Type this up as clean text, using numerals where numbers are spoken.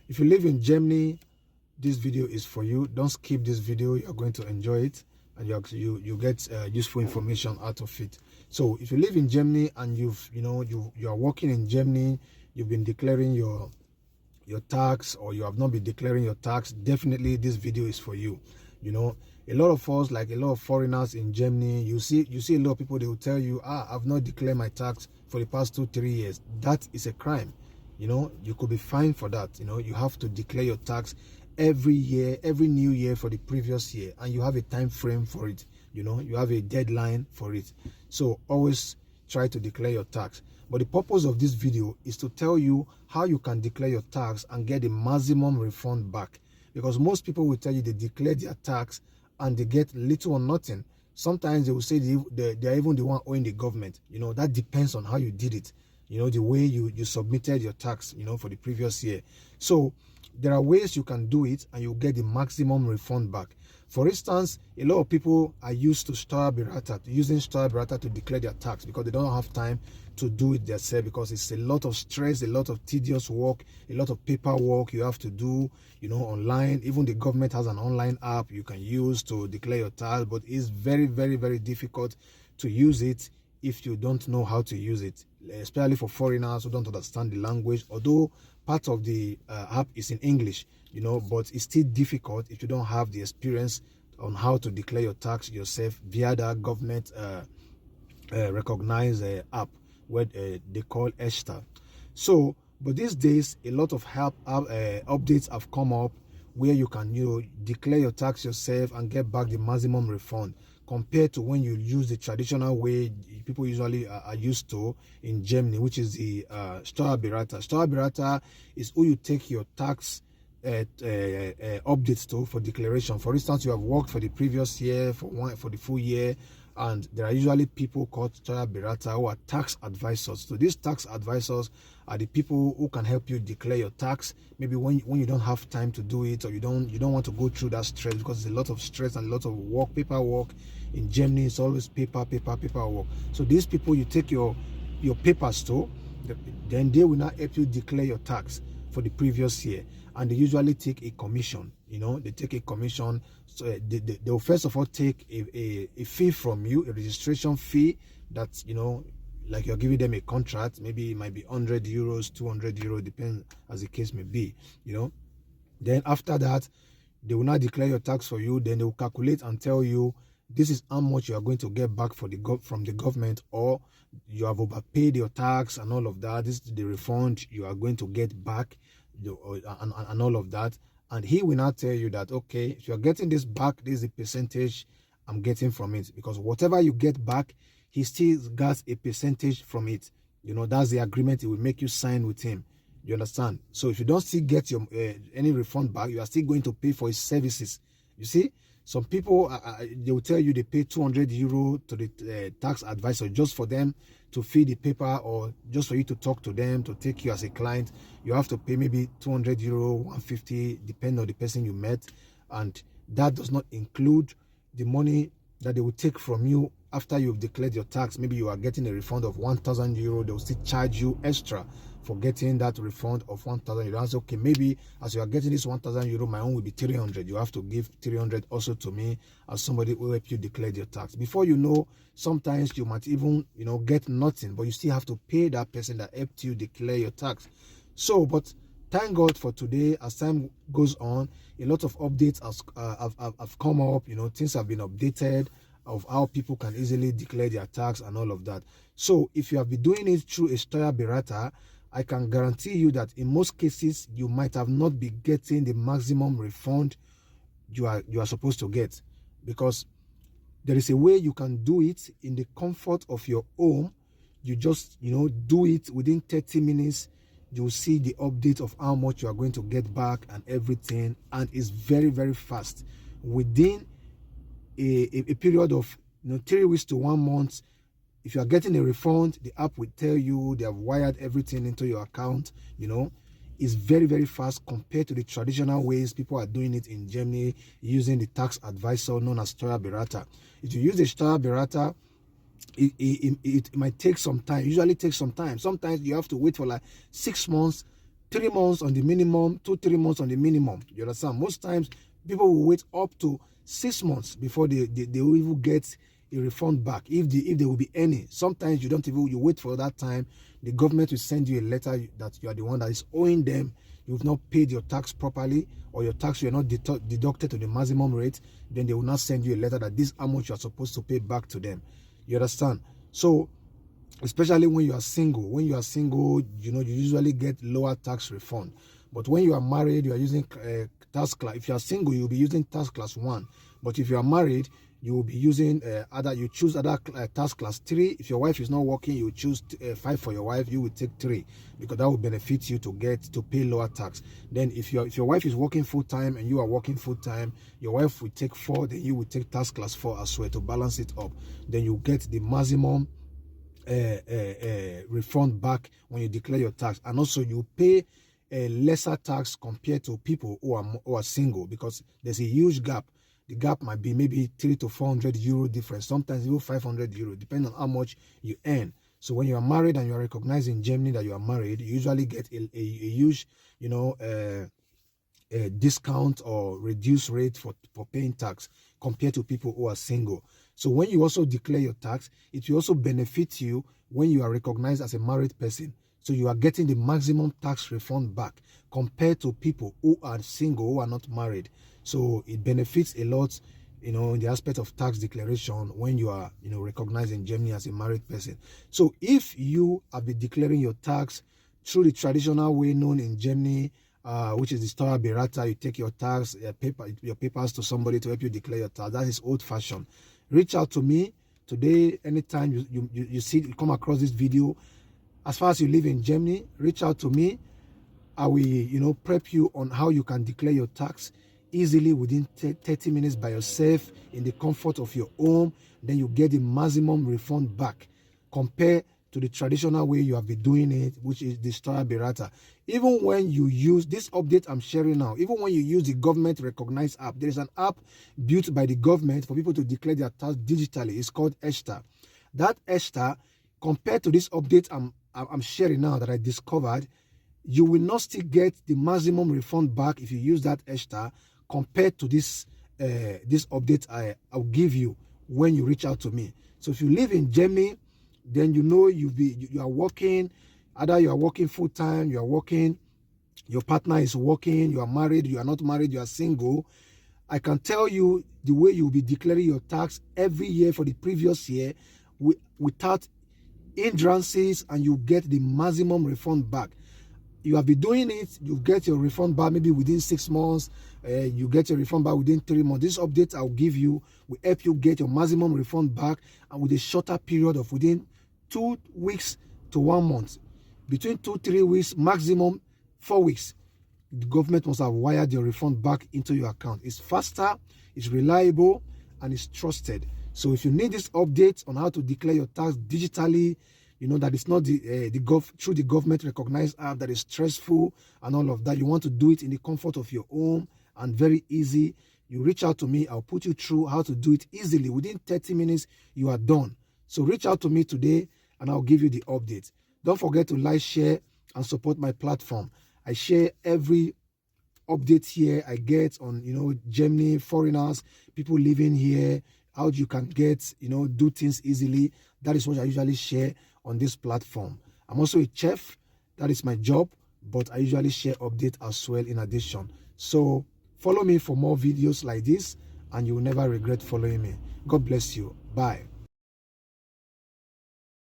If you live in Germany, this video is for you. Don't skip this video. You're going to enjoy it, and you get useful information out of it. So if you live in Germany and you are working in Germany, you've been declaring your tax, or you have not been declaring your tax, definitely this video is for you. A lot of us, like a lot of foreigners in Germany, you see a lot of people, they will tell you, I've not declared my tax for the past 2-3 years. That is a crime. You could be fined for that. You have to declare your tax every year, every new year for the previous year, and you have a time frame for it. You have a deadline for it. So always try to declare your tax. But the purpose of this video is to tell you how you can declare your tax and get the maximum refund back. Because most people will tell you they declare their tax and they get little or nothing. Sometimes they will say they're even the one owing the government. That depends on how you did it. The way you submitted your tax, for the previous year. So there are ways you can do it and you'll get the maximum refund back. For instance, a lot of people are used to using Steuererklärung to declare their tax because they don't have time to do it themselves, because it's a lot of stress, a lot of tedious work, a lot of paperwork you have to do, online. Even the government has an online app you can use to declare your tax, but it's very, very, very difficult to use it if you don't know how to use it, especially for foreigners who don't understand the language. Although part of the app is in English, but it's still difficult if you don't have the experience on how to declare your tax yourself via that government recognized app where they call Elster. So, but these days, a lot of updates have come up where you can declare your tax yourself and get back the maximum refund, compared to when you use the traditional way people usually are used to in Germany, which is the Steuerberater. Steuerberater is who you take your tax updates to for declaration. For instance, you have worked for the previous year, for the full year, and there are usually people called Steuerberater who are tax advisors. So these tax advisors are the people who can help you declare your tax, maybe when you don't have time to do it, or you don't want to go through that stress, because there's a lot of stress and a lot of work, paperwork. In Germany, it's always paperwork. So these people you take your papers to, then they will now help you declare your tax for the previous year, and they usually take a commission. They take a commission. So they will first of all take a fee from you, a registration fee that like you're giving them a contract. Maybe it might be 100 euros, 200 euros, depends as the case may be. Then after that, they will not declare your tax for you. Then they will calculate and tell you, this is how much you are going to get back from the government, or you have overpaid your tax and all of that. This is the refund you are going to get back, and all of that. And he will not tell you that, okay, if you are getting this back, this is the percentage I'm getting from it, because whatever you get back, he still gets a percentage from it. That's the agreement he will make you sign with him. You understand? So if you don't still get your any refund back, you are still going to pay for his services. You see? Some people, they will tell you they pay 200 euro to the tax advisor just for them to fill the paper, or just for you to talk to them, to take you as a client. You have to pay maybe 200 euro, 150, depending on the person you met. And that does not include the money that they will take from you after you've declared your tax. Maybe you are getting a refund of 1,000 euro. They will still charge you extra for getting that refund of 1,000 euro. And say, okay, maybe as you are getting this 1,000 euro, my own will be 300. You have to give 300 also to me as somebody who will help you declare your tax. Before you know, sometimes you might even, get nothing, but you still have to pay that person that helped you declare your tax. So, but thank God for today. As time goes on, a lot of updates have come up. Things have been updated of how people can easily declare their tax and all of that. So if you have been doing it through a Steuerberater, I can guarantee you that in most cases, you might have not been getting the maximum refund you are supposed to get, because there is a way you can do it in the comfort of your home. You just, do it within 30 minutes. You'll see the update of how much you are going to get back and everything. And it's very, very fast. Within a period of 3 weeks to 1 month, if you are getting a refund, the app will tell you they have wired everything into your account. It's very, very fast compared to the traditional ways people are doing it in Germany, using the tax advisor known as Steuerberater. If you use the Steuerberater, it might take some time. Usually takes some time. Sometimes you have to wait for like 6 months 3 months on the minimum, 2-3 months on the minimum. You understand? Most times people will wait up to 6 months before they will even get a refund back, if there will be any. Sometimes you don't even, you wait for that time, the government will send you a letter that you are the one that is owing them. You've not paid your tax properly, or your tax you are not deducted to the maximum rate. Then they will not send you a letter that this is how much you are supposed to pay back to them. You understand? So especially when you are single, you know, you usually get lower tax refund. But when you are married, you are using tax class. If you are single, you'll be using tax class 1. But if you are married, you will be using you choose other tax class 3. If your wife is not working, you choose 5 for your wife. You will take 3, because that will benefit you to pay lower tax. Then if your wife is working full-time and you are working full-time, your wife will take 4, then you will take tax class 4 as well to balance it up. Then you get the maximum refund back when you declare your tax. And also you pay a lesser tax compared to people who are single, because there's a huge gap. The gap might be maybe 300 to 400 euro difference, sometimes even 500 euro, depending on how much you earn. So when you are married and you are recognized in Germany that you are married, you usually get a huge, you know, a discount or reduced rate for paying tax compared to people who are single. So when you also declare your tax, it will also benefit you when you are recognized as a married person. So you are getting the maximum tax refund back compared to people who are single, who are not married. So it benefits a lot, you know, in the aspect of tax declaration when you are, you know, recognized in Germany as a married person. So if you have been declaring your tax through the traditional way known in Germany, which is the Steuerberater, you take your tax, your papers to somebody to help you declare your tax. That is old-fashioned. Reach out to me today, anytime you come across this video. As far as you live in Germany, reach out to me. I will, you know, prep you on how you can declare your tax easily within 30 minutes by yourself in the comfort of your home. Then you get the maximum refund back compared to the traditional way you have been doing it, which is the Steuerberater. Even when you use this update I'm sharing now, even when you use the government recognized app, there is an app built by the government for people to declare their tax digitally. It's called Elster. That Elster, compared to this update I'm sharing now that I discovered, you will not still get the maximum refund back if you use that Elster compared to this update I'll give you when you reach out to me. So if you live in Germany, then you know you are working, either you are working full-time, you are working, your partner is working, you are married, you are not married, you are single. I can tell you the way you'll be declaring your tax every year for the previous year without hindrances, and you get the maximum refund back. You have been doing it, you get your refund back maybe within 6 months, you get your refund back within 3 months. This update I'll give you will help you get your maximum refund back, and with a shorter period of within 2 weeks to 1 month. Between 2-3 weeks, maximum 4 weeks, the government must have wired your refund back into your account. It's faster, it's reliable, and it's trusted. So if you need this update on how to declare your tax digitally, you know that it's not through the government recognized app that is stressful and all of that. You want to do it in the comfort of your home and very easy. You reach out to me. I'll put you through how to do it easily. Within 30 minutes, you are done. So reach out to me today and I'll give you the update. Don't forget to like, share, and support my platform. I share every update here I get on, you know, Germany, foreigners, people living here, how you can get, you know, do things easily. That is what I usually share on this platform. I'm also a chef. That is my job, but I usually share updates as well in addition. So follow me for more videos like this, and you will never regret following me. God bless you. Bye.